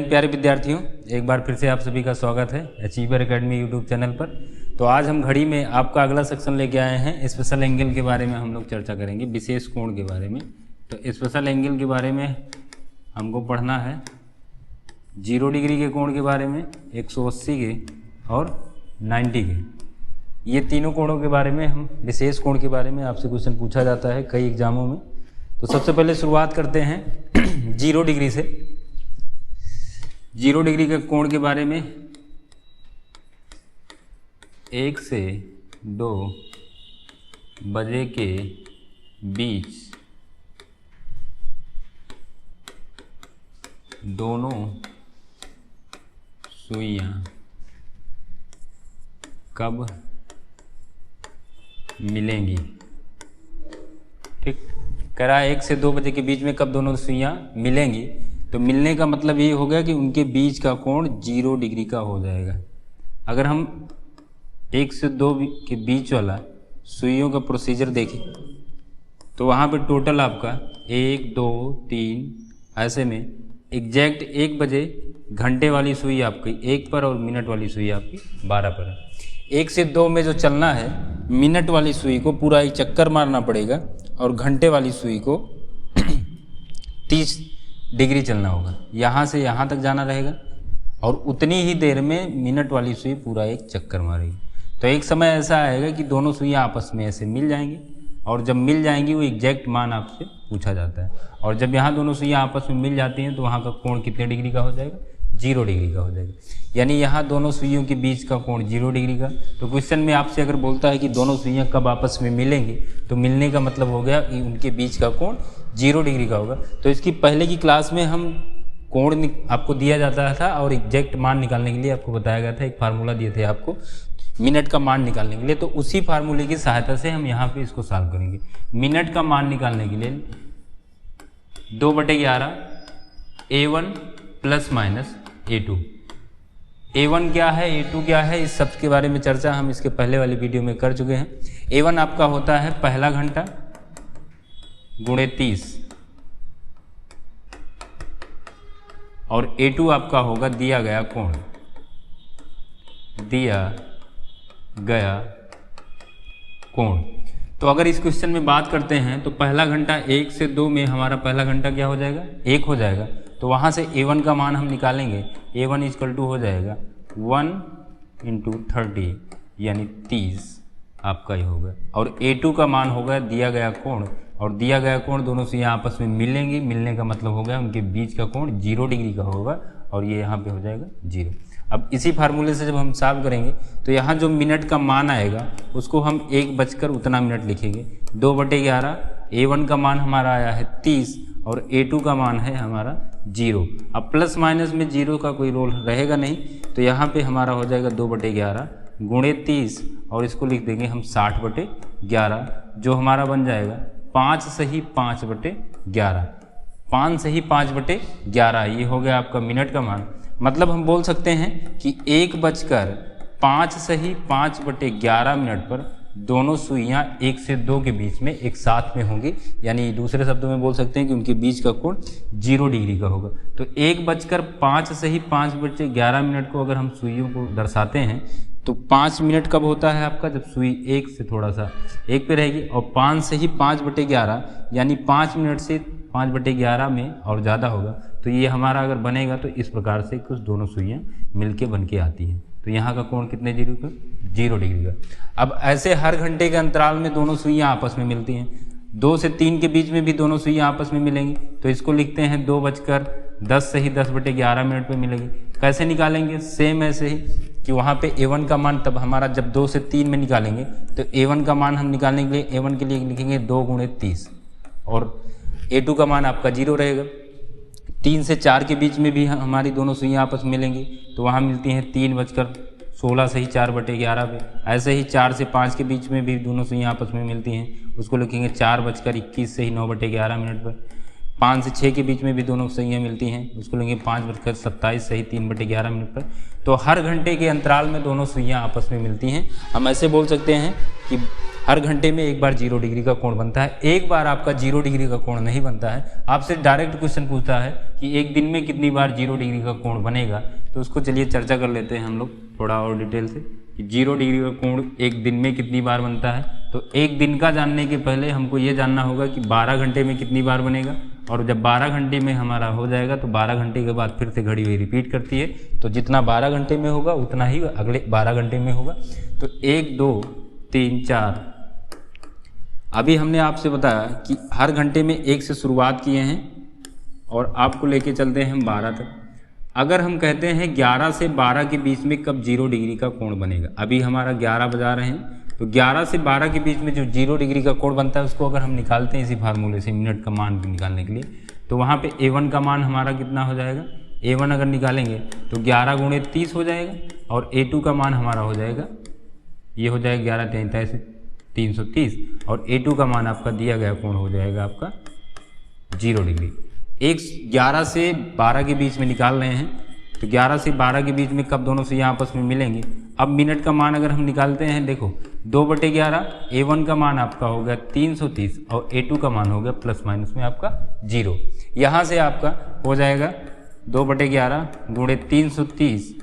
हिंद प्यारे विद्यार्थियों, एक बार फिर से आप सभी का स्वागत है अचीवर एकेडमी यूट्यूब चैनल पर। तो आज हम घड़ी में आपका अगला सेक्शन लेके आए हैं। स्पेशल एंगल के बारे में हम लोग चर्चा करेंगे, विशेष कोण के बारे में। तो स्पेशल एंगल के बारे में हमको पढ़ना है 0 डिग्री के कोण के बारे में, 180 के और 90 के। ये तीनों कोणों के बारे में हम विशेष कोण के बारे में आपसे क्वेश्चन पूछा जाता है कई एग्जामों में। तो सबसे पहले शुरुआत करते हैं 0 डिग्री से। 0 डिग्री के कोण के बारे में 1 से 2 बजे के बीच दोनों सुइयां कब मिलेंगी। ठीक, कह रहा है 1 से 2 बजे के बीच में कब दोनों सुइयां मिलेंगी। तो मिलने का मतलब ये हो गया कि उनके बीच का कोण 0 डिग्री का हो जाएगा। अगर हम 1 से 2 के बीच वाला सुइयों का प्रोसीजर देखें तो वहाँ पे टोटल आपका 1, 2, 3 ऐसे में एग्जैक्ट 1 बजे घंटे वाली सुई आपकी 1 पर और मिनट वाली सुई आपकी 12 पर है। 1 से 2 में जो चलना है, मिनट वाली सुई को पूरा एक चक्कर मारना पड़ेगा और घंटे वाली सुई को 30 डिग्री चलना होगा। यहाँ से यहाँ तक जाना रहेगा और उतनी ही देर में मिनट वाली सुई पूरा एक चक्कर मारेगी। तो एक समय ऐसा आएगा कि दोनों सुइयाँ आपस में ऐसे मिल जाएंगी और जब मिल जाएंगी वो एग्जैक्ट मान आपसे पूछा जाता है। और जब यहाँ दोनों सुइयाँ आपस में मिल जाती हैं तो वहाँ का कोण कितने डिग्री का हो जाएगा? 0 डिग्री का हो जाएगा। यानी यहाँ दोनों सुइयों के बीच का कोण 0 डिग्री का। तो क्वेश्चन में आपसे अगर बोलता है कि दोनों सुइयाँ कब आपस में मिलेंगी, तो मिलने का मतलब हो गया कि उनके बीच का कोण 0 डिग्री का होगा। तो इसकी पहले की क्लास में हम कोण आपको दिया जाता था और एग्जैक्ट मान निकालने के लिए आपको बताया गया था, एक फार्मूला दिए थे आपको मिनट का मान निकालने के लिए। तो उसी फार्मूले की सहायता से हम यहाँ पे इसको सॉल्व करेंगे। मिनट का मान निकालने के लिए 2/11 A1 plus minus A2। A1 क्या है, A2 क्या है, इस सब के बारे में चर्चा हम इसके पहले वाली वीडियो में कर चुके हैं। A1 आपका होता है पहला घंटा गुणे 30 और A2 आपका होगा दिया गया कोण। दिया गया कोण। तो अगर इस क्वेश्चन में बात करते हैं तो पहला घंटा 1 से 2 में हमारा पहला घंटा क्या हो जाएगा? 1 हो जाएगा। तो वहाँ से A1 का मान हम निकालेंगे। A1 इक्वल टू हो जाएगा 1 × 30 यानी 30 आपका ही होगा। और A2 का मान होगा दिया गया कोण, और दिया गया कोण दोनों से यहाँ आपस में मिलेंगे। मिलने का मतलब हो गया उनके बीच का कोण 0 डिग्री का होगा और ये यहाँ पे हो जाएगा 0। अब इसी फार्मूले से जब हम सॉल्व करेंगे तो यहाँ जो मिनट का मान आएगा उसको हम 1 बजकर उतना मिनट लिखेंगे। 2/11 A1 का मान हमारा आया है 30 और A2 का मान है हमारा 0। अब प्लस माइनस में 0 का कोई रोल रहेगा नहीं, तो यहाँ पे हमारा हो जाएगा 2/11 गुणे 30 और इसको लिख देंगे हम 60/11, जो हमारा बन जाएगा 5 सही 5/11। 5 सही 5/11 ये हो गया आपका मिनट का मान। मतलब हम बोल सकते हैं कि 1 बजकर 5 सही 5/11 मिनट पर दोनों सुइयां 1 से 2 के बीच में एक साथ में होंगी। यानी दूसरे शब्दों में बोल सकते हैं कि उनके बीच का कोण 0 डिग्री का होगा। तो 1 बजकर 5 सही 5/11 मिनट को अगर हम सुइयों को दर्शाते हैं तो 5 मिनट कब होता है आपका? जब सुई 1 से थोड़ा सा 1 पे रहेगी। और 5 सही 5/11 यानी 5 मिनट से 5/11 में और ज़्यादा होगा। तो ये हमारा अगर बनेगा तो इस प्रकार से कुछ दोनों सुइयाँ मिलके बन के आती हैं। तो यहाँ का कोण कितने डिग्री का? 0 डिग्री का। अब ऐसे हर घंटे के अंतराल में दोनों सुइयाँ आपस में मिलती हैं। 2 से 3 के बीच में भी दोनों सुइयाँ आपस में मिलेंगी। तो इसको लिखते हैं 2 बजकर 10 सही 10/11 मिनट पे मिलेगी। कैसे निकालेंगे? सेम ऐसे ही कि वहाँ पे A1 का मान तब हमारा जब 2 से 3 में निकालेंगे तो A1 का मान हम निकालने के लिए A1 के लिए लिखेंगे 2 × 30 और A2 का मान आपका 0 रहेगा। 3 से 4 के बीच में भी हमारी दोनों सुइयाँ आपस में मिलेंगी, तो वहाँ मिलती हैं 3 बजकर 16 सही 4/11 पे। ऐसे ही 4 से 5 के बीच में भी दोनों सुइयाँ आपस में मिलती हैं, उसको लिखेंगे 4 बजकर 21 सही 9/11 मिनट पर। 5 से 6 के बीच में भी दोनों सुइयाँ मिलती हैं, उसको लेंगे 5 बजकर 27 सही 3/11 मिनट पर। तो हर घंटे के अंतराल में दोनों सुइयाँ आपस में मिलती हैं। हम ऐसे बोल सकते हैं कि हर घंटे में एक बार 0 डिग्री का कोण बनता है। एक बार आपका 0 डिग्री का कोण नहीं बनता है। आपसे डायरेक्ट क्वेश्चन पूछता है कि एक दिन में कितनी बार 0 डिग्री का कोण बनेगा, तो उसको चलिए चर्चा कर लेते हैं हम लोग थोड़ा और डिटेल से कि 0 डिग्री का कोण एक दिन में कितनी बार बनता है। तो एक दिन का जानने के पहले हमको ये जानना होगा कि 12 घंटे में कितनी बार बनेगा, और जब 12 घंटे में हमारा हो जाएगा तो 12 घंटे के बाद फिर से घड़ी हुई रिपीट करती है, तो जितना 12 घंटे में होगा उतना ही अगले 12 घंटे में होगा। तो 1 2 3 4, अभी हमने आपसे बताया कि हर घंटे में 1 से शुरुआत किए हैं और आपको लेके चलते हैं हम 12 तक। अगर हम कहते हैं 11 से 12 के बीच में कब 0 डिग्री का कोण बनेगा, अभी हमारा 11 बजा रहे हैं, तो 11 से 12 के बीच में जो 0 डिग्री का कोण बनता है उसको अगर हम निकालते हैं इसी फार्मूले से मिनट का मान निकालने के लिए, तो वहाँ पे A1 का मान हमारा कितना हो जाएगा, A1 अगर निकालेंगे तो 11 गुणे 30 हो जाएगा, और A2 का मान हमारा हो जाएगा, ये हो जाएगा 11 43 330, और A2 का मान आपका दिया गया कोण हो जाएगा आपका 0 डिग्री। 11 से 12 के बीच में निकाल रहे हैं, तो 11 से 12 के बीच में कब दोनों से यहाँ आपस में मिलेंगे। अब मिनट का मान अगर हम निकालते हैं, देखो 2/11, A1 का मान आपका हो गया 330 और A2 का मान हो गया प्लस माइनस में आपका 0। यहाँ से आपका हो जाएगा 2/11 गुणे 330,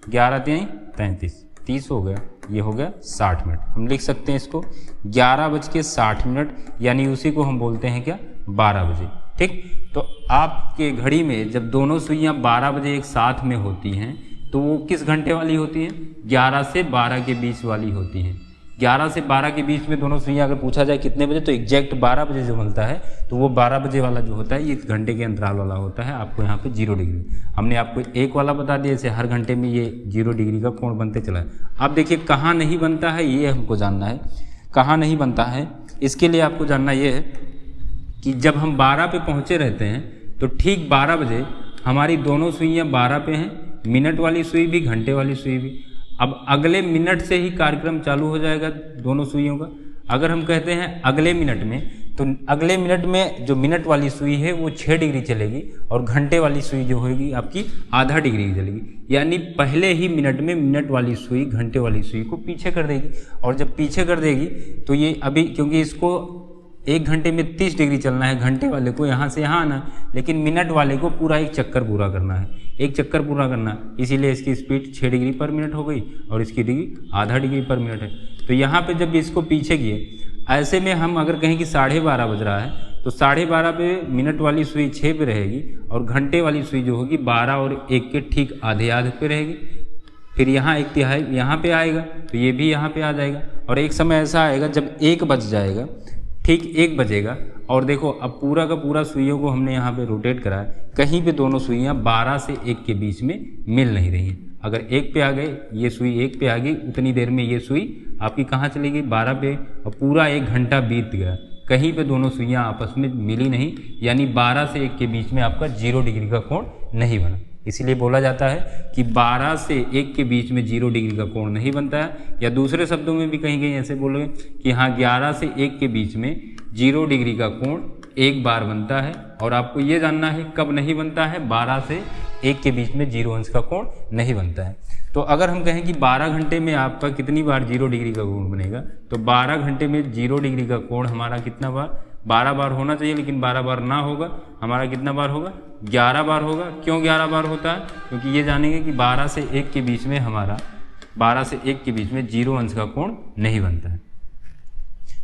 11 3 35, 30 हो गया, ये हो गया 60 मिनट। हम लिख सकते हैं इसको 11:60, यानी उसी को हम बोलते हैं क्या, 12 बजे। ठीक, तो आपके घड़ी में जब दोनों सुइयाँ 12 बजे एक साथ में होती हैं तो वो किस घंटे वाली होती हैं, 11 से 12 के बीच वाली होती हैं। 11 से 12 के बीच में दोनों सुइयाँ अगर पूछा जाए कितने बजे, तो एग्जैक्ट 12 बजे जो मिलता है तो वो 12 बजे वाला जो होता है ये घंटे के अंतराल वाला होता है। आपको यहाँ पे 0 डिग्री हमने आपको एक वाला बता दिया, जैसे हर घंटे में ये 0 डिग्री का कोण बनते चला है। अब देखिए कहाँ नहीं बनता है ये हमको जानना है, कहाँ नहीं बनता है इसके लिए आपको जानना ये है कि जब हम 12 पे पहुँचे रहते हैं तो ठीक 12 बजे हमारी दोनों सुइयाँ 12 पे हैं, मिनट वाली सुई भी घंटे वाली सुई भी। अब अगले मिनट से ही कार्यक्रम चालू हो जाएगा दोनों सुइयों का। अगर हम कहते हैं अगले मिनट में, तो अगले मिनट में जो मिनट वाली सुई है वो 6 डिग्री चलेगी और घंटे वाली सुई जो होगी आपकी आधा डिग्री चलेगी। यानी पहले ही मिनट में मिनट वाली सुई घंटे वाली सुई को पीछे कर देगी, और जब पीछे कर देगी तो ये अभी क्योंकि इसको 1 घंटे में 30 डिग्री चलना है, घंटे वाले को यहाँ से यहाँ आना है, लेकिन मिनट वाले को पूरा एक चक्कर पूरा करना है, एक चक्कर पूरा करना है, इसीलिए इसकी स्पीड 6 डिग्री पर मिनट हो गई और इसकी डिग्री आधा डिग्री पर मिनट है। तो यहाँ पे जब इसको पीछे किए, ऐसे में हम अगर कहें कि 12:30 बज रहा है तो 12:30 पे मिनट वाली सुई 6 पे रहेगी और घंटे वाली सुई जो होगी 12 और 1 के ठीक आधे आधे पे रहेगी। फिर यहाँ 1/3 यहाँ पे आएगा तो ये भी यहाँ पे आ जाएगा, और एक समय ऐसा आएगा जब 1 बज जाएगा, ठीक 1 बजेगा, और देखो अब पूरा का पूरा सुइयों को हमने यहाँ पे रोटेट करा है, कहीं पे दोनों सुइयाँ 12 से 1 के बीच में मिल नहीं रही हैं। अगर 1 पे आ गए, ये सुई 1 पे आ गई, उतनी देर में ये सुई आपकी कहाँ चली गई, 12 पे, और पूरा 1 घंटा बीत गया, कहीं पे दोनों सुइयाँ आपस में मिली नहीं, यानी 12 से 1 के बीच में आपका 0 डिग्री का कोण नहीं बना। इसीलिए बोला जाता है कि 12 से 1 के बीच में 0 डिग्री का कोण नहीं बनता है। या दूसरे शब्दों में भी कहीं कहीं ऐसे बोलोगे कि हाँ 11 से 1 के बीच में 0 डिग्री का कोण एक बार बनता है, और आपको ये जानना है कब नहीं बनता है, 12 से 1 के बीच में 0 अंश का कोण नहीं बनता है। तो अगर हम कहें कि 12 घंटे में आपका कितनी बार 0 डिग्री का कोण बनेगा, तो 12 घंटे में 0 डिग्री का कोण हमारा कितना बार, 12 बार होना चाहिए, लेकिन 12 बार ना होगा, हमारा कितना बार होगा, 11 बार होगा। क्यों 11 बार होता है, क्योंकि ये जानेंगे कि 12 से 1 के बीच में हमारा 12 से 1 के बीच में 0 अंश का कोण नहीं बनता है।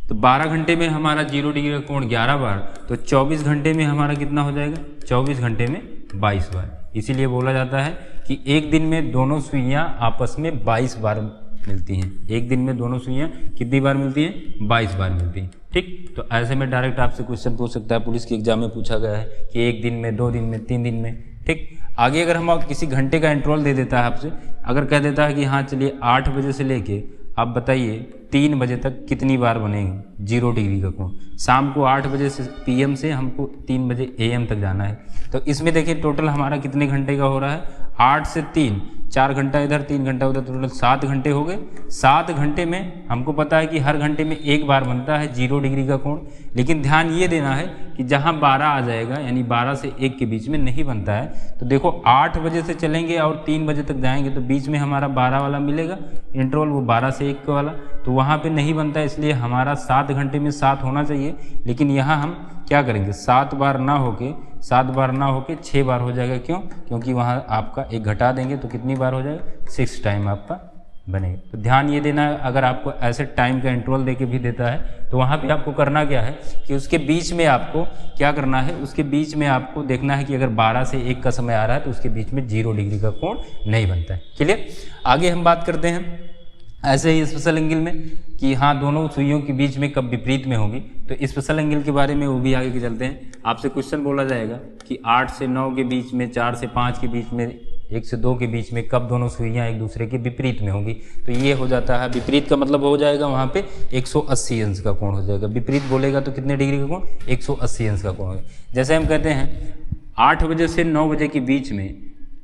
तो 12 घंटे में हमारा 0 डिग्री का कोण 11 बार, तो 24 घंटे में हमारा कितना हो जाएगा, 24 घंटे में 22 बार। इसीलिए बोला जाता है कि एक दिन में दोनों सुइयाँ आपस में 22 बार मिलती हैं। एक दिन में दोनों सुइयाँ कितनी बार मिलती हैं, 22 बार मिलती हैं। ठीक, तो ऐसे में डायरेक्ट आपसे क्वेश्चन पूछ सकता है, पुलिस के एग्जाम में पूछा गया है कि 1 दिन में, 2 दिन में, 3 दिन में। ठीक, आगे अगर हम किसी घंटे का इंटरवल दे देता है आपसे, अगर कह देता है कि हाँ चलिए 8 बजे से लेके आप बताइए 3 बजे तक कितनी बार बनेगी 0 डिग्री का कोण, शाम को 8 बजे से PM से हमको 3 बजे AM तक जाना है, तो इसमें देखिए टोटल हमारा कितने घंटे का हो रहा है, 8 से 3, 4 घंटा इधर 3 घंटा उधर, तो टोटल 7 घंटे हो गए। 7 घंटे में हमको पता है कि हर घंटे में एक बार बनता है 0 डिग्री का कोण, लेकिन ध्यान ये देना है कि जहाँ 12 आ जाएगा यानी 12 से 1 के बीच में नहीं बनता है। तो देखो 8 बजे से चलेंगे और 3 बजे तक जाएंगे तो बीच में हमारा 12 वाला मिलेगा इंटरवल, वो 12 से 1 वाला, तो वहाँ पे नहीं बनता है, इसलिए हमारा 7 घंटे में 7 होना चाहिए। लेकिन यहाँ हम क्या करेंगे, 7 बार ना होके 6 बार हो जाएगा। क्यों? क्योंकि वहाँ आपका एक घटा देंगे तो कितनी बार हो जाएगा, 6 टाइम आपका बनेगा। तो ध्यान ये देना है, अगर आपको ऐसे टाइम का इंटरवल देके भी देता है तो वहाँ पे आपको करना क्या है कि उसके बीच में आपको क्या करना है, उसके बीच में आपको देखना है कि अगर 12 से 1 का समय आ रहा है तो उसके बीच में 0 डिग्री का कोण नहीं बनता है। क्लियर? आगे हम बात करते हैं ऐसे ही स्पेशल एंगल में कि हाँ दोनों सुइयों के बीच में कब विपरीत में होगी, तो स्पेशल एंगल के बारे में वो भी आगे के चलते हैं। आपसे क्वेश्चन बोला जाएगा कि 8 से 9 के बीच में, 4 से 5 के बीच में, 1 से 2 के बीच में कब दोनों सुइयां एक दूसरे के विपरीत में होंगी। तो ये हो जाता है, विपरीत का मतलब हो जाएगा वहाँ पे 180 अंश का कोण हो जाएगा। विपरीत बोलेगा तो कितने डिग्री का कोण, 180 अंश का कोण होगा। जैसे हम कहते हैं 8 बजे से 9 बजे के बीच में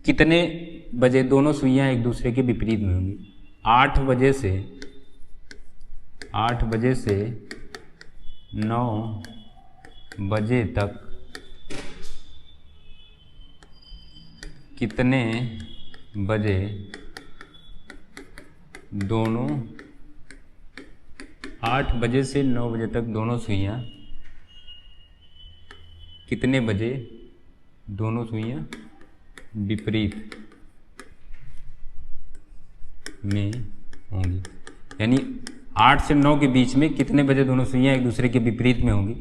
कितने बजे दोनों सुइयां एक दूसरे के विपरीत में होंगी। 8 बजे से 9 बजे तक कितने बजे दोनों 8 बजे से 9 बजे तक दोनों सुइयां कितने बजे दोनों सुइयां विपरीत में होंगी, यानी 8 से 9 के बीच में कितने बजे दोनों सुइयां एक दूसरे के विपरीत में होंगी।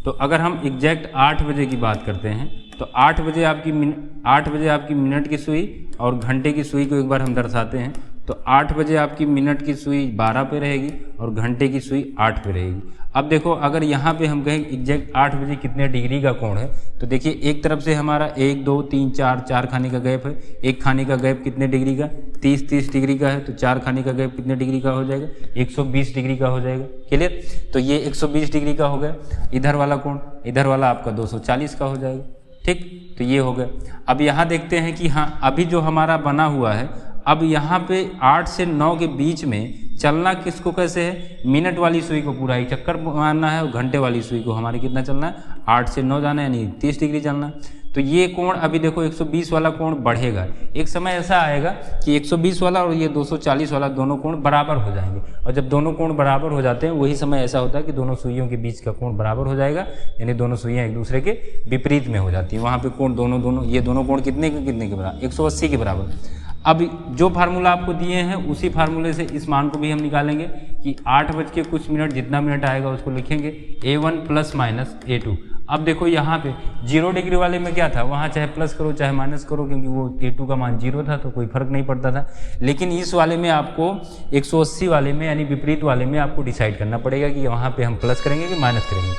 तो अगर हम एग्जैक्ट 8 बजे की बात करते हैं तो 8 बजे आपकी मिनट की सुई और घंटे की सुई को एक बार हम दर्शाते हैं। तो 8 बजे आपकी मिनट की सुई 12 पे रहेगी और घंटे की सुई 8 पे रहेगी। अब देखो अगर यहाँ पे हम कहें एग्जैक्ट 8 बजे कितने डिग्री का कोण है, तो देखिए एक तरफ से हमारा 1 2 3 4 खाने का गैप है। एक खाने का गैप कितने डिग्री का, 30 डिग्री का है। तो 4 खाने का गैप कितने डिग्री का हो जाएगा, 120 डिग्री का हो जाएगा। क्लियर? तो ये 120 डिग्री का हो गया। इधर वाला कोण, इधर वाला आपका 240 का हो जाएगा। ठीक, तो ये हो गया। अब यहाँ देखते हैं कि हाँ अभी जो हमारा बना हुआ है, अब यहाँ पे 8 से 9 के बीच में चलना किसको कैसे है, मिनट वाली सुई को पूरा एक चक्कर मारना है और घंटे वाली सुई को हमारे कितना चलना है, 8 से 9 जाना है, यानी 30 डिग्री चलना है। तो ये कोण अभी देखो 120 वाला कोण बढ़ेगा। एक समय ऐसा आएगा कि 120 वाला और ये 240 वाला दोनों कोण बराबर हो जाएंगे, और जब दोनों कोण बराबर हो जाते हैं वही समय ऐसा होता है कि दोनों सुइयों के बीच का कोण बराबर हो जाएगा, यानी दोनों सुइयां एक दूसरे के विपरीत में हो जाती है। वहाँ पे कोण ये दोनों कोण कितने के बराबर, 180 के बराबर। अब जो फार्मूला आपको दिए हैं उसी फार्मूले से इस मान को भी हम निकालेंगे कि 8 बज के कुछ मिनट, जितना मिनट आएगा उसको लिखेंगे A1 प्लस माइनस A2। अब देखो यहाँ पे 0 डिग्री वाले में क्या था, वहाँ चाहे प्लस करो चाहे माइनस करो, क्योंकि वो A2 का मान 0 था तो कोई फर्क नहीं पड़ता था। लेकिन इस वाले में आपको 180 वाले में यानी विपरीत वाले में आपको डिसाइड करना पड़ेगा कि वहाँ पे हम प्लस करेंगे कि माइनस करेंगे।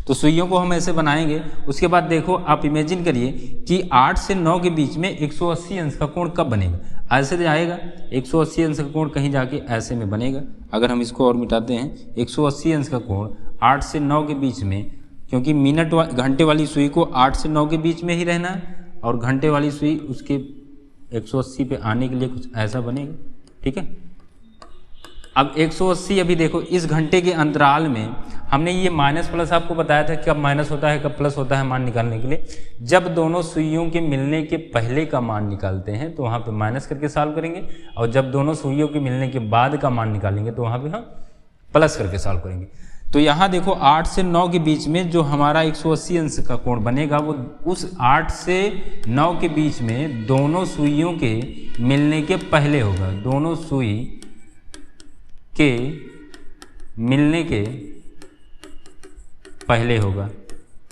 तो सुइयों को हम ऐसे बनाएंगे। उसके बाद देखो आप इमेजिन करिए कि 8 से 9 के बीच में 180 अंश का कोण कब बनेगा, ऐसे जाएगा 180 अंश का कोण कहीं जाके ऐसे में बनेगा। अगर हम इसको और मिटाते हैं 180 अंश का कोण 8 से 9 के बीच में, क्योंकि घंटे वाली सुई को 8 से 9 के बीच में ही रहना है और घंटे वाली सुई उसके 180 पे आने के लिए कुछ ऐसा बनेगा। ठीक है, अब 180 अभी देखो इस घंटे के अंतराल में हमने ये माइनस प्लस आपको बताया था कब माइनस होता है कब प्लस होता है मान निकालने के लिए। जब दोनों सुइयों के मिलने के पहले का मान निकालते हैं तो वहाँ पे माइनस करके सॉल्व करेंगे, और जब दोनों सुइयों के मिलने के बाद का मान निकालेंगे तो वहाँ पे हम प्लस करके सॉल्व करेंगे। तो यहाँ देखो 8 से 9 के बीच में जो हमारा 180 अंश का कोण बनेगा वो उस 8 से 9 के बीच में दोनों सुइयों के मिलने के पहले होगा। दोनों सुई के मिलने के पहले होगा,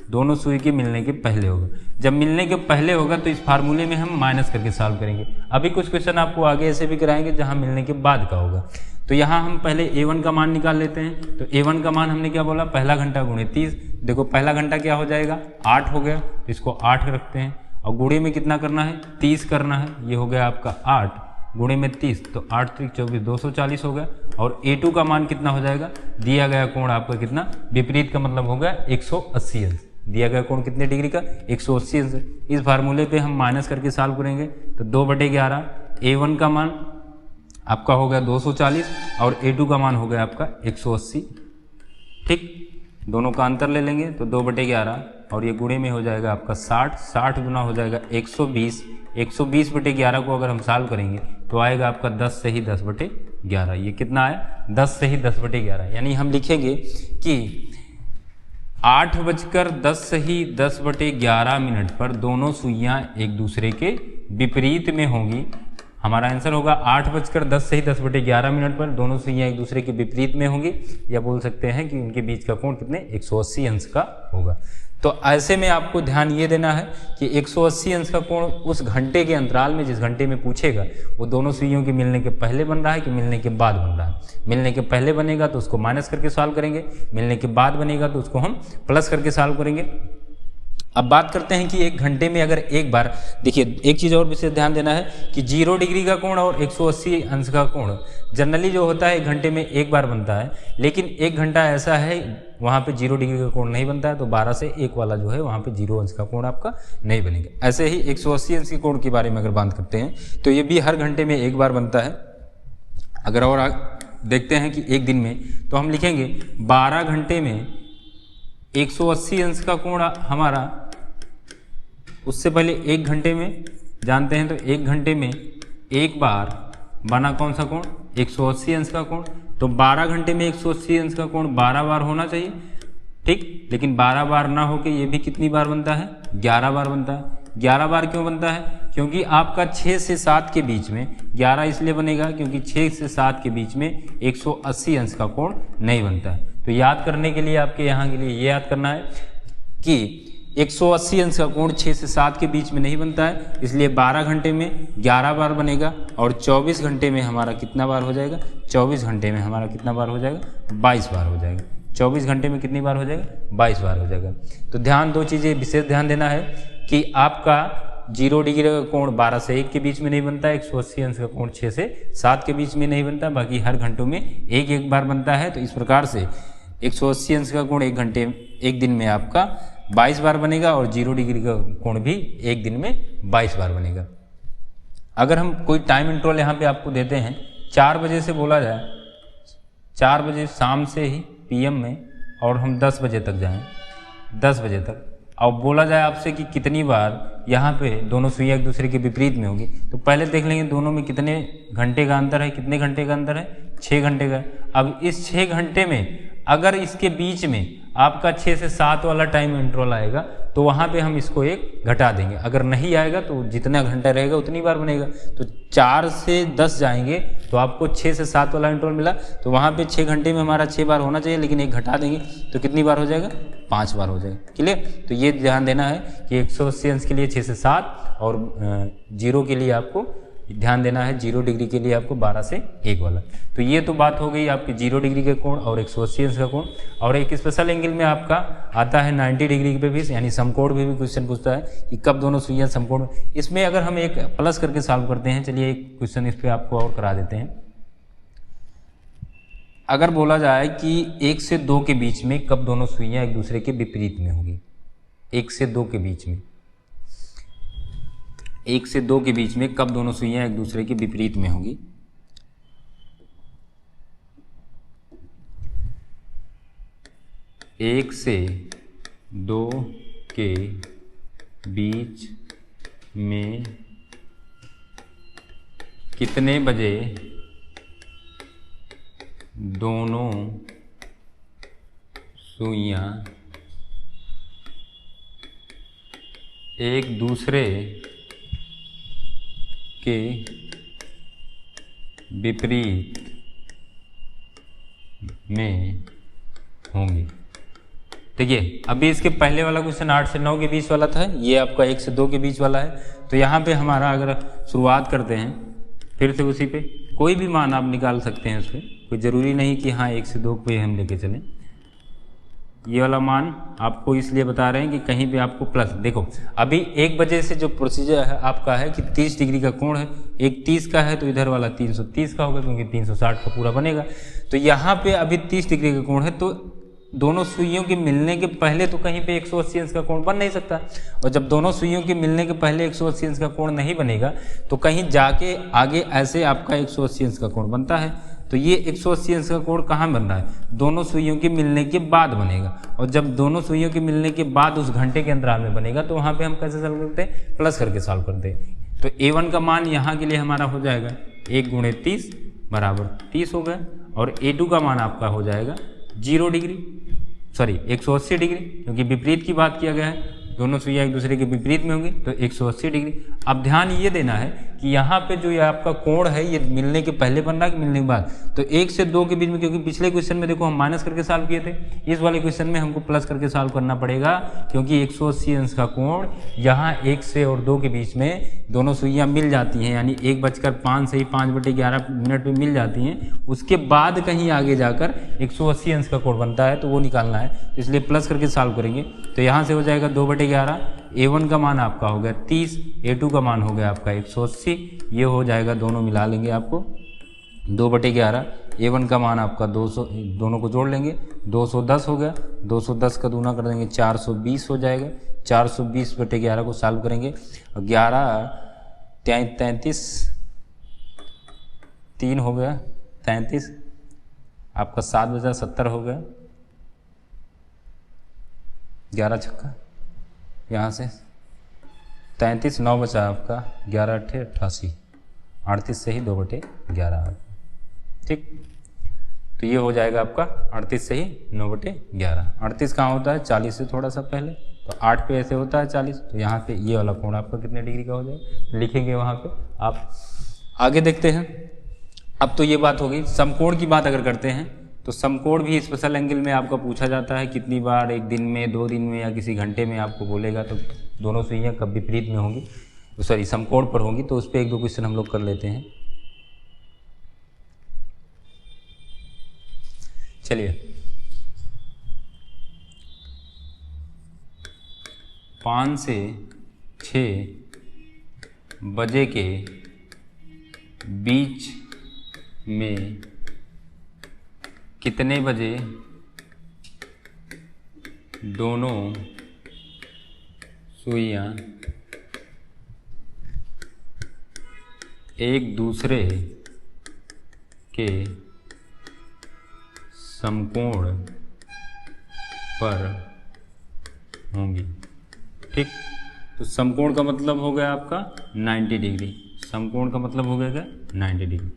दोनों सुई के मिलने के पहले होगा। जब मिलने के पहले होगा तो इस फार्मूले में हम माइनस करके सॉल्व करेंगे। अभी कुछ क्वेश्चन आपको आगे ऐसे भी कराएंगे जहां मिलने के बाद का होगा। तो यहाँ हम पहले A1 का मान निकाल लेते हैं। तो A1 का मान हमने क्या बोला, पहला घंटा गुणे 30। देखो पहला घंटा क्या हो जाएगा, 8 हो गया, तो इसको 8 रखते हैं और गुणे में कितना करना है, 30 करना है। ये हो गया आपका 8 गुणे में 30, तो 8 3 24 240 हो गया। और A2 का मान कितना हो जाएगा, दिया गया कोण आपका कितना, विपरीत का मतलब हो गया 180 अंश। दिया गया कोण कितने डिग्री का 180 अंश। इस फार्मूले पे हम माइनस करके सॉल्व करेंगे तो 2/11 A1 का मान आपका हो गया 240 और A2 का मान हो गया आपका 180। ठीक, दोनों का अंतर ले लेंगे तो 2/11 और ये गुणे में हो जाएगा आपका 60, 60 गुना हो जाएगा 120, 120/11 को अगर हम सॉल्व करेंगे तो आएगा आपका 10 से ही 10/11। ये कितना आया 10 से ही 10/11, यानी हम लिखेंगे कि 8:10 से ही 10/11 पर दोनों सुइयां एक दूसरे के विपरीत में होंगी। हमारा आंसर होगा 8:10 से ही 10/11 पर दोनों सुइयां एक दूसरे के विपरीत में होंगी, या बोल सकते हैं कि उनके बीच का कोण कितने 180 अंश का होगा। तो ऐसे में आपको ध्यान ये देना है कि 180 अंश का कोण उस घंटे के अंतराल में, जिस घंटे में पूछेगा, वो दोनों सुइयों के मिलने के पहले बन रहा है कि मिलने के बाद बन रहा है। मिलने के पहले बनेगा तो उसको माइनस करके सॉल्व करेंगे, मिलने के बाद बनेगा तो उसको हम प्लस करके सॉल्व करेंगे। अब बात करते हैं कि एक घंटे में अगर एक बार, देखिए एक चीज़ और विशेष ध्यान देना है कि 0 डिग्री का कोण और 180 अंश का कोण जनरली जो होता है एक घंटे में एक बार बनता है, लेकिन एक घंटा ऐसा है वहाँ पे 0 डिग्री का कोण नहीं बनता है, तो 12 से 1 वाला जो है वहाँ पे 0 अंश का कोण आपका नहीं बनेगा। ऐसे ही 180 अंश के कोण के बारे में अगर बात करते हैं तो ये भी हर घंटे में एक बार बनता है। अगर और देखते हैं कि एक दिन में, तो हम लिखेंगे 12 घंटे में 180 अंश का कोण हमारा, उससे पहले एक घंटे में जानते हैं तो एक घंटे में एक बार बना कौन सा कोण 180 अंश का कोण, तो 12 घंटे में 180 अंश का कोण 12 बार होना चाहिए। ठीक, लेकिन 12 बार ना होके ये भी कितनी बार बनता है 11 बार बनता है। 11 बार क्यों बनता है? क्योंकि आपका 6 से 7 के बीच में 11 इसलिए बनेगा क्योंकि 6 से 7 के बीच में 180 अंश का कोण नहीं बनता है। तो याद करने के लिए आपके यहाँ के लिए ये याद करना है कि 180 अंश का कोण 6 से 7 के बीच में नहीं बनता है, इसलिए 12 घंटे में 11 बार बनेगा और 24 घंटे में हमारा कितना बार हो जाएगा, 24 घंटे में हमारा कितना बार हो जाएगा, 22 बार हो जाएगा। 24 घंटे में कितनी बार हो जाएगा, 22 बार हो जाएगा। तो ध्यान, दो चीज़ें विशेष ध्यान देना है कि आपका 0 डिग्री का कोण 12 से 1 के बीच में नहीं बनता है, 180 अंश का कोण 6 से 7 के बीच में नहीं बनता, बाकी हर घंटों में एक एक बार बनता है। तो इस प्रकार से 180 अंश का कोण एक दिन में आपका 22 बार बनेगा और 0 डिग्री का कोण भी एक दिन में 22 बार बनेगा। अगर हम कोई टाइम इंटरवल यहाँ पे आपको देते हैं, 4 बजे से बोला जाए, 4 बजे शाम से ही PM में, और हम 10 बजे तक जाएं, 10 बजे तक, और बोला जाए आपसे कि कितनी बार यहाँ पे दोनों सुइयां एक दूसरे के विपरीत में होगी, तो पहले देख लेंगे दोनों में कितने घंटे का अंतर है। कितने घंटे का अंतर है, 6 घंटे का। अब इस 6 घंटे में अगर इसके बीच में आपका 6 से 7 वाला टाइम इंटरवल आएगा तो वहाँ पे हम इसको एक घटा देंगे। अगर नहीं आएगा तो जितना घंटा रहेगा उतनी बार बनेगा। तो 4 से 10 जाएंगे तो आपको 6 से 7 वाला इंटरवल मिला, तो वहाँ पे 6 घंटे में हमारा 6 बार होना चाहिए, लेकिन एक घटा देंगे तो कितनी बार हो जाएगा, 5 बार हो जाएगा। क्लियर? तो ये ध्यान देना है कि 180 अंश के लिए 6 से 7 और 0 के लिए आपको ध्यान देना है, 0 डिग्री के लिए आपको 12 से 1 वाला। तो ये तो बात हो गई आपकी 0 डिग्री के कोण और 180 अंश का कोण। और एक स्पेशल एंगल में आपका आता है 90 डिग्री पे भी, यानी समकोण भी क्वेश्चन पूछता है कि कब दोनों सुइयां समकोण। इसमें अगर हम एक प्लस करके सॉल्व करते हैं, चलिए एक क्वेश्चन इस पर आपको और करा देते हैं। अगर बोला जाए कि 1 से 2 के बीच में कब दोनों सुइयां एक दूसरे के विपरीत में होगी, 1 से 2 के बीच में, 1 से 2 के बीच में कब दोनों सुइयां एक दूसरे के विपरीत में होंगी। एक से 2 के बीच में कितने बजे दोनों सुइयां एक दूसरे के विपरीत में होंगी। देखिए अभी इसके पहले वाला क्वेश्चन 8 से 9 के बीच वाला था, ये आपका 1 से 2 के बीच वाला है। तो यहाँ पे हमारा अगर शुरुआत करते हैं फिर से उसी पे, कोई भी मान आप निकाल सकते हैं उसमें, कोई ज़रूरी नहीं कि हाँ 1 से 2 पे हम लेके चलें। ये वाला मान आपको इसलिए बता रहे हैं कि कहीं पे आपको प्लस, देखो अभी 1 बजे से जो प्रोसीजर है आपका है कि 30 डिग्री का कोण है, एक 30 का है तो इधर वाला 330 का होगा क्योंकि 360 का पूरा बनेगा। तो यहाँ पे अभी 30 डिग्री का कोण है, तो दोनों सुइयों के मिलने के पहले तो कहीं पे 180 अंश का कोण बन नहीं सकता, और जब दोनों सुइयों के मिलने के पहले 180 अंश का कोण नहीं बनेगा तो कहीं जाके आगे ऐसे आपका 180 अंश का कोण बनता है। तो ये 180 अंश का कोण कहाँ बन रहा है? दोनों सुइयों के मिलने के बाद बनेगा, और जब दोनों सुइयों के मिलने के बाद उस घंटे के अंतराल में बनेगा तो वहाँ पे हम कैसे सॉल्व करते हैं? प्लस करके सॉल्व करते हैं। तो A1 का मान यहाँ के लिए हमारा हो जाएगा 1 × 30 बराबर 30 हो गया, और A2 का मान आपका हो जाएगा 0 डिग्री, सॉरी 180 डिग्री, क्योंकि विपरीत की बात किया गया है, दोनों सुइयां एक दूसरे के विपरीत में होंगी तो 180 डिग्री। अब ध्यान ये देना है कि यहाँ पे जो ये आपका कोण है ये मिलने के पहले बन रहा है कि मिलने के बाद? तो 1 से 2 के बीच में, क्योंकि पिछले क्वेश्चन में देखो हम माइनस करके सॉल्व किए थे, इस वाले क्वेश्चन में हमको प्लस करके सॉल्व करना पड़ेगा, क्योंकि 180 अंश का कोण यहाँ 1 से और 2 के बीच में दोनों सुइयाँ मिल जाती हैं, यानी 1:05 से ही 5/11 मिनट में मिल जाती हैं, उसके बाद कहीं आगे जाकर 180 अंश का कोण बनता है, तो वो निकालना है, तो इसलिए प्लस करके सॉल्व करेंगे। तो यहाँ से हो जाएगा 2/11, A1 का मान आपका हो गया 30, A2 का मान हो गया आपका 180, ये हो जाएगा, दोनों मिला लेंगे आपको 2/11, A1 का मान आपका 200, दोनों को जोड़ लेंगे 210 हो गया, 210 का दूना कर देंगे 420 हो जाएगा, 420/11 को सॉल्व करेंगे, 11 33 3 हो गया 33, आपका 7/70 हो गया, 11 छक्का यहाँ से 33, 9 बचा आपका, 11 × 8 88, 38 से ही 2/11, ठीक। तो ये हो जाएगा आपका 38 से ही 9/11। 38 कहाँ होता है? 40 से थोड़ा सा पहले, तो 8 पे ऐसे होता है 40, तो यहाँ पे ये वाला कोण आपका कितने डिग्री का हो जाएगा लिखेंगे वहाँ पे आप। आगे देखते हैं। अब तो ये बात हो गई, समकोण की बात अगर करते हैं तो समकोण भी स्पेशल एंगल में आपका पूछा जाता है, कितनी बार, 1 दिन में, 2 दिन में या किसी घंटे में आपको बोलेगा, तो दोनों सुइयां कब विपरीत में होंगी, सॉरी समकोण पर होंगी, तो उस पर 1-2 क्वेश्चन हम लोग कर लेते हैं। चलिए, 5 से 6 बजे के बीच में कितने बजे दोनों सुइयां एक दूसरे के समकोण पर होंगी, ठीक। तो समकोण का मतलब हो गया आपका 90 डिग्री, समकोण का मतलब हो गया 90 डिग्री।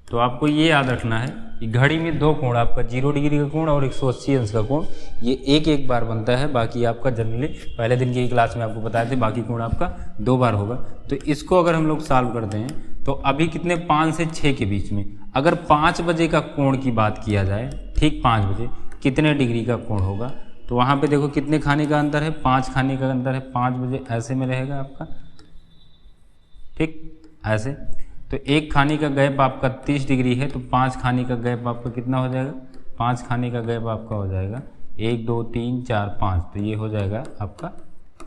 तो आपको ये याद रखना है कि घड़ी में 2 कोण, आपका 0 डिग्री का कोण और 180 अंश का कोण, ये एक बार बनता है, बाकी आपका जनरली पहले दिन की क्लास में आपको बताए थे, बाकी कोण आपका 2 बार होगा। तो इसको अगर हम लोग सॉल्व करते हैं तो अभी कितने, 5 से 6 के बीच में, अगर 5 बजे का कोण की बात किया जाए, ठीक 5 बजे कितने डिग्री का कोण होगा, तो वहाँ पे देखो कितने खाने का अंतर है, 5 खाने का अंतर है। 5 बजे ऐसे में रहेगा आपका, ठीक ऐसे, तो 1 खाने का गैप आपका 30 डिग्री है, तो 5 खाने का गैप आपका कितना हो जाएगा, 5 खाने का गैप आपका हो जाएगा 1 2 3 4 5, तो ये हो जाएगा आपका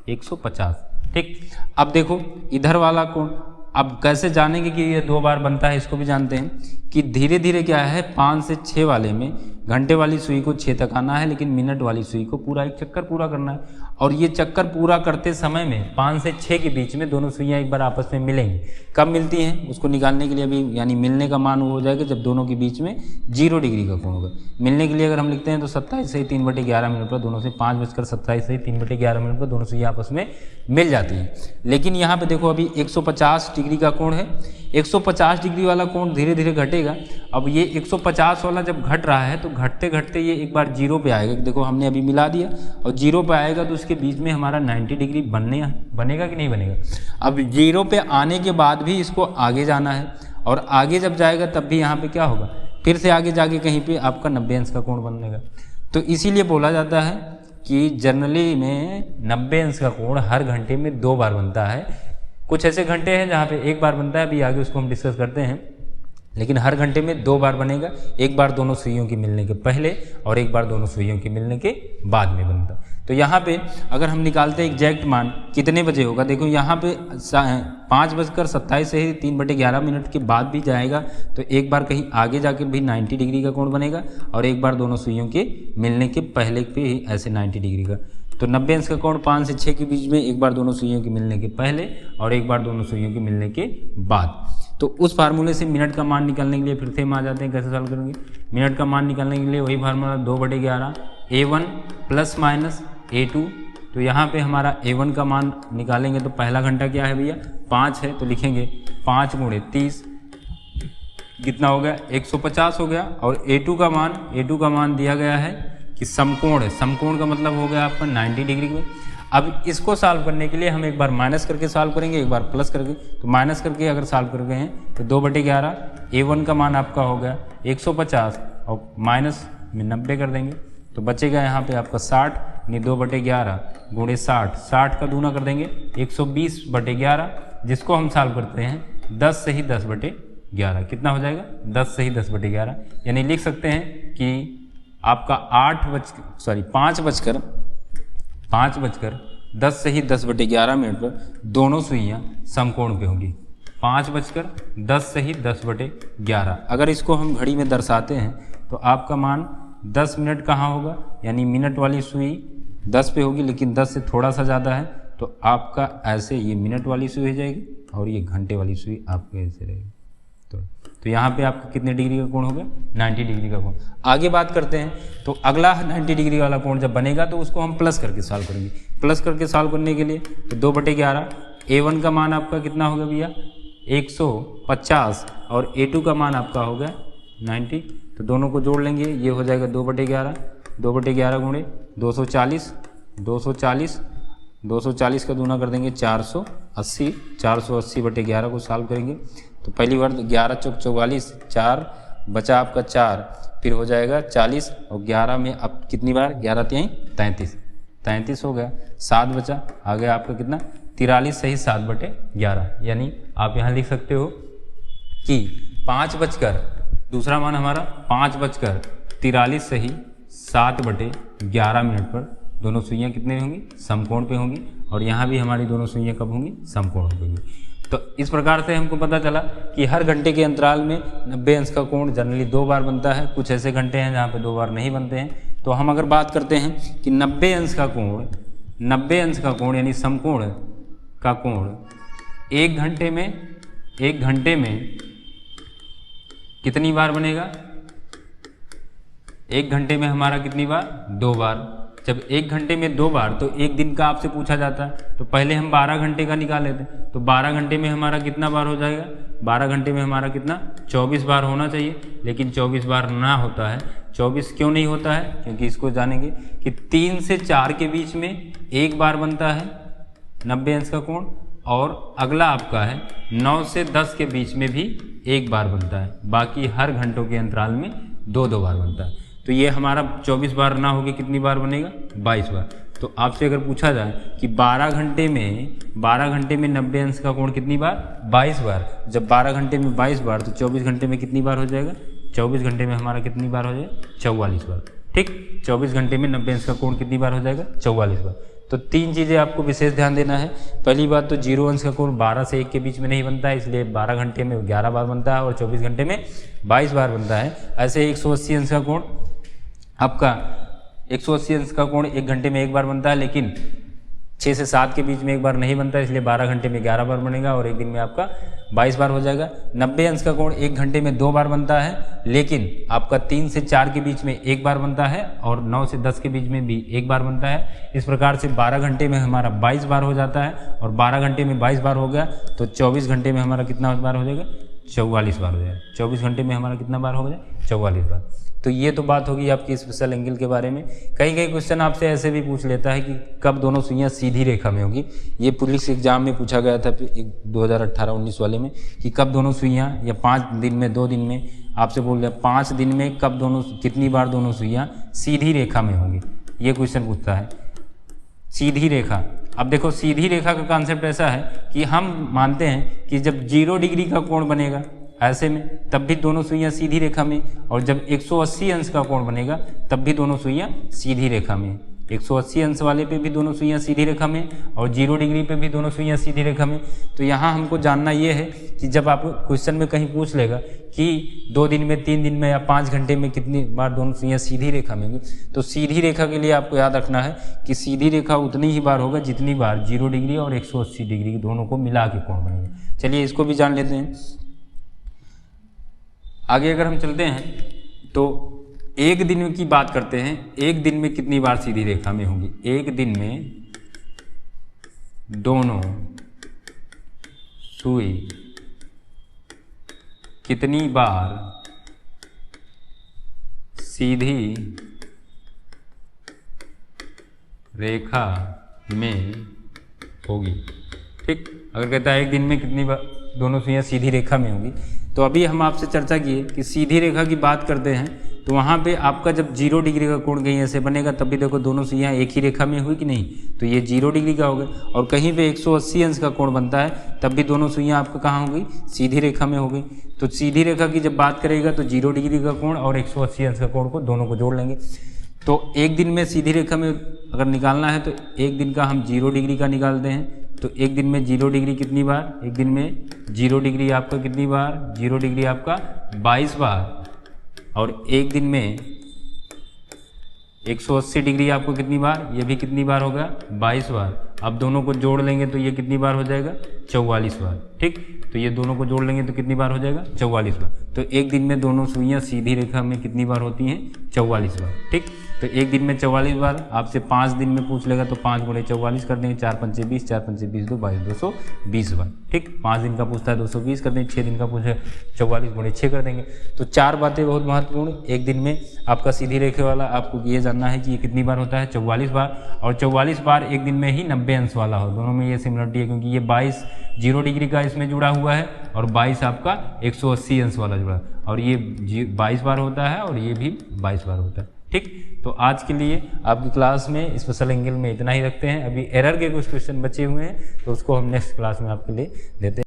150, ठीक। अब देखो इधर वाला कोण, अब कैसे जानेंगे कि ये 2 बार बनता है, इसको भी जानते हैं कि धीरे धीरे क्या है, 5 से 6 वाले में घंटे वाली सुई को 6 तक आना है, लेकिन मिनट वाली सुई को पूरा 1 चक्कर पूरा करना है, और ये चक्कर पूरा करते समय में 5 से 6 के बीच में दोनों सुइयां एक बार आपस में मिलेंगी। कब मिलती हैं उसको निकालने के लिए अभी, यानी मिलने का मान वो हो जाएगा जब दोनों के बीच में 0 डिग्री का कोण होगा। मिलने के लिए अगर हम लिखते हैं तो 27 से 3/11 मिनट पर दोनों से, 5:27 से 3/11 मिनट पर दोनों सुइयां आपस में मिल जाती हैं। लेकिन यहाँ पे देखो अभी 150 डिग्री का कोण है, 150 डिग्री वाला कोण धीरे धीरे घटेगा। अब ये 150 वाला जब घट रहा है तो घटते घटते ये एक बार 0 पे आएगा, देखो हमने अभी मिला दिया, और 0 पे आएगा तो उसके बीच में हमारा 90 डिग्री बनेगा कि नहीं बनेगा। अब 0 पे आने के बाद भी इसको आगे जाना है, और आगे जब जाएगा तब भी यहाँ पे क्या होगा, फिर से आगे जाके कहीं पे आपका 90 अंश का कोण बनेगा। तो इसीलिए बोला जाता है कि जनरली में 90 अंश का कोण हर घंटे में 2 बार बनता है। कुछ ऐसे घंटे हैं जहाँ पे 1 बार बनता है, अभी आगे उसको हम डिस्कस करते हैं। लेकिन हर घंटे में 2 बार बनेगा, एक बार दोनों सुइयों के मिलने के पहले और एक बार दोनों सुइयों के मिलने के बाद में बनता। तो यहाँ पे अगर हम निकालते हैं एग्जैक्ट मान कितने बजे होगा, देखो यहाँ पे 5:27 से ही 3/11 के बाद भी जाएगा, तो एक बार कहीं आगे जाके भी 90 डिग्री का कोण बनेगा और एक बार दोनों सुइयों के मिलने के पहले पे ही ऐसे 90 डिग्री का। तो 90 अंश का कोण 5 से 6 के बीच में, एक बार दोनों सुइयों के मिलने के पहले और एक बार दोनों सुइयों के मिलने के बाद। तो उस फार्मूले से मिनट का मान निकालने के लिए फिर से हम आ जाते हैं, कैसे सॉल्व करेंगे। मिनट का मान निकालने के लिए वही formula 2/11 A1 plus minus A2। तो यहाँ पे हमारा A1 का मान निकालेंगे तो पहला घंटा क्या है भैया 5 है, तो लिखेंगे 5 × 30 कितना हो गया 150 हो गया। और A2 का मान दिया गया है कि समकोण है, समकोण का मतलब हो गया आपका 90 डिग्री में। अब इसको सॉल्व करने के लिए हम एक बार माइनस करके सॉल्व करेंगे, एक बार प्लस करके। तो माइनस करके अगर सॉल्व कर गए हैं तो 2/11 A1 का मान आपका हो गया 150 और माइनस में 90 कर देंगे, तो बचेगा यहाँ पे आपका 60, यानी 2/11 × 60 का दूना कर देंगे 120/11, जिसको हम सॉल्व करते हैं 10 से ही 10/11 कितना हो जाएगा 10 से ही 10/11, यानी लिख सकते हैं कि आपका 5 बजकर 10 से ही 10/11 मिनट पर दोनों सुइयाँ समकोण पे होंगी। 5 बजकर 10 से ही 10/11। अगर इसको हम घड़ी में दर्शाते हैं तो आपका मान 10 मिनट कहाँ होगा, यानी मिनट वाली सुई 10 पे होगी, लेकिन 10 से थोड़ा सा ज़्यादा है, तो आपका ऐसे ये मिनट वाली सुई हो जाएगी और ये घंटे वाली सुई आपको ऐसे रहेगी। तो यहाँ पे आपका कितने डिग्री का कोण हो गया 90 डिग्री का कोण। आगे बात करते हैं, तो अगला 90 डिग्री वाला कोण जब बनेगा तो उसको हम प्लस करके सॉल्व करेंगे। प्लस करके सॉल्व करने के लिए तो 2/11 A1 का मान आपका कितना होगा भैया 150 और A2 का मान आपका हो गया 90, तो दोनों को जोड़ लेंगे, ये हो जाएगा 2/11 × 240 का दूना कर देंगे 480, 480/11 को सॉल्व करेंगे तो पहली बार 11 चौक 44, 4 बचा आपका 4, फिर हो जाएगा 40 और 11 में अब कितनी बार 11 × 33 हो गया, 7 बचा, आ गया आपका कितना 43 से ही 7/11, यानी आप यहाँ लिख सकते हो कि 5 बजकर दूसरा मान हमारा 5:43 से ही 7/11 मिनट पर दोनों सुइयाँ कितने होंगी समकोण पे होंगी, और यहाँ भी हमारी दोनों सुइयाँ कब होंगी समकोण पे होंगी। तो इस प्रकार से हमको पता चला कि हर घंटे के अंतराल में 90 अंश का कोण जनरली 2 बार बनता है। कुछ ऐसे घंटे हैं जहाँ पे 2 बार नहीं बनते हैं। तो हम अगर बात करते हैं कि 90 अंश का कोण यानी समकोण का कोण एक घंटे में कितनी बार बनेगा, एक घंटे में हमारा कितनी बार 2 बार। जब एक घंटे में 2 बार, तो एक दिन का आपसे पूछा जाता है, तो पहले हम 12 घंटे का निकाल लेते हैं, तो 12 घंटे में हमारा कितना बार हो जाएगा 12 घंटे में हमारा कितना 24 बार होना चाहिए, लेकिन 24 बार ना होता है। 24 क्यों नहीं होता है, क्योंकि इसको जानेंगे कि 3 से 4 के बीच में एक बार बनता है 90 अंश का कोण, और अगला आपका है 9 से 10 के बीच में भी एक बार बनता है। बाकी हर घंटों के अंतराल में 2-2 बार बनता है। तो ये हमारा 24 बार ना होगी कितनी बार बनेगा 22 बार। तो आपसे अगर पूछा जाए कि 12 घंटे में 90 अंश का कोण कितनी बार 22 बार, जब 12 घंटे में 22 बार तो 24 घंटे में कितनी बार हो जाएगा 24 घंटे में हमारा कितनी बार हो जाएगा 44 बार। ठीक, 24 घंटे में 90 अंश का कोण कितनी बार हो जाएगा 44 बार। तो 3 चीज़ें आपको विशेष ध्यान देना है। पहली बात तो 0 अंश का कोण 12 से 1 के बीच में नहीं बनता है, इसलिए 12 घंटे में 11 बार बनता है और 24 घंटे में 22 बार बनता है। ऐसे 180 अंश का कोण आपका 180 अंश का कोण 1 घंटे में 1 बार बनता है, लेकिन 6 से 7 के बीच में 1 बार नहीं बनता है, इसलिए 12 घंटे में 11 बार बनेगा और एक दिन में आपका 22 बार हो जाएगा। 90 अंश का कोण 1 घंटे में 2 बार बनता है, लेकिन आपका 3 से 4 के बीच में 1 बार बनता है और 9 से 10 के बीच में भी 1 बार बनता है। इस प्रकार से 12 घंटे में हमारा 22 बार हो जाता है, और 12 घंटे में 22 बार हो गया तो 24 घंटे में हमारा कितना बार हो जाएगा 44 बार हो जाएगा। 24 घंटे में हमारा कितना बार हो जाए 44 बार। तो ये तो बात होगी आपकी स्पेशल एंगल के बारे में। कई क्वेश्चन आपसे ऐसे भी पूछ लेता है कि कब दोनों सुइयाँ सीधी रेखा में होगी। ये पुलिस एग्जाम में पूछा गया था 2018-19 वाले में कि कब दोनों सुइयाँ, या 5 दिन में 2 दिन में आपसे बोल रहे 5 दिन में कब कितनी बार दोनों सुइयाँ सीधी रेखा में होंगी, ये क्वेश्चन पूछता है। सीधी रेखा, अब देखो सीधी रेखा का कॉन्सेप्ट ऐसा है कि हम मानते हैं कि जब 0 डिग्री का कोण बनेगा, ऐसे में, तब भी दोनों सुइयां सीधी रेखा में। और जब 180 अंश का कोण बनेगा तब भी दोनों सुइयां सीधी रेखा में। 180 अंश वाले पे भी दोनों सुइयां सीधी रेखा में और 0 डिग्री पे भी दोनों सुइयां सीधी रेखा में। तो यहाँ हमको जानना ये है कि जब आप क्वेश्चन में कहीं पूछ लेगा कि 2 दिन में, 3 दिन में या 5 घंटे में कितनी बार दोनों सुइयां सीधी रेखा में होंगी, तो सीधी रेखा के लिए आपको याद रखना है कि सीधी रेखा उतनी ही बार होगा जितनी बार 0 डिग्री और 180 डिग्री दोनों को मिला के कोण बनेगा। चलिए इसको भी जान लेते हैं। आगे अगर हम चलते हैं तो एक दिन की बात करते हैं। एक दिन में कितनी बार सीधी रेखा में होंगी? एक दिन में दोनों सुई कितनी बार सीधी रेखा में होगी। ठीक, अगर कहता है एक दिन में कितनी बार दोनों सुइयां सीधी रेखा में होंगी, तो अभी हम आपसे चर्चा किए कि सीधी रेखा की बात करते हैं तो वहाँ पे आपका जब 0 डिग्री का कोण कहीं ऐसे बनेगा तब भी देखो दोनों सुइयां एक ही रेखा में हुई कि नहीं, तो ये 0 डिग्री का हो गया। और कहीं पे 180 अंश का कोण बनता है तब भी दोनों सुइयां आपका कहाँ हो गई? सीधी रेखा में हो गई। तो सीधी रेखा की जब बात करेगा तो 0 डिग्री का कोण और 180 अंश का कोण को दोनों को जोड़ लेंगे। तो एक दिन में सीधी रेखा में अगर निकालना है तो एक दिन का हम 0 डिग्री का निकालते हैं। तो एक दिन में 0 डिग्री कितनी बार? एक दिन में 0 डिग्री आपका कितनी बार? 0 डिग्री आपका 22 बार। और एक दिन में 180 डिग्री आपको कितनी बार? ये भी कितनी बार होगा? 22 बार। अब दोनों को जोड़ लेंगे तो ये कितनी बार हो जाएगा? 44 बार। ठीक, तो ये दोनों को जोड़ लेंगे तो कितनी बार हो जाएगा? 44 बार। तो एक दिन में दोनों सुइयां सीधी रेखा में कितनी बार होती हैं? 44 बार। ठीक, तो एक दिन में 44 बार। आपसे 5 दिन में पूछ लेगा तो 5 गुणे 44 कर देंगे, 4 पंचे 20, 4 पंचे 20, 2 22, 220 बार। ठीक, 5 दिन का पूछता है 220 कर देंगे, 6 दिन का पूछे 44 गुणे 6 कर देंगे। तो 4 बातें बहुत महत्वपूर्ण। एक दिन में आपका सीधी रेखा वाला आपको ये जानना है कि ये कितनी बार होता है? 44 बार। और 44 बार एक दिन में ही 90 अंश वाला हो। दोनों में ये सिमिलरिटी है क्योंकि ये 22 0 डिग्री का इसमें जुड़ा हुआ है और 22 आपका 180 अंश वाला जुड़ा है। और ये 22 बार होता है और ये भी 22 बार होता है। ठीक, तो आज के लिए आपकी क्लास में स्पेशल एंगल में इतना ही रखते हैं। अभी एरर के कुछ क्वेश्चन बचे हुए हैं तो उसको हम नेक्स्ट क्लास में आपके लिए देते हैं।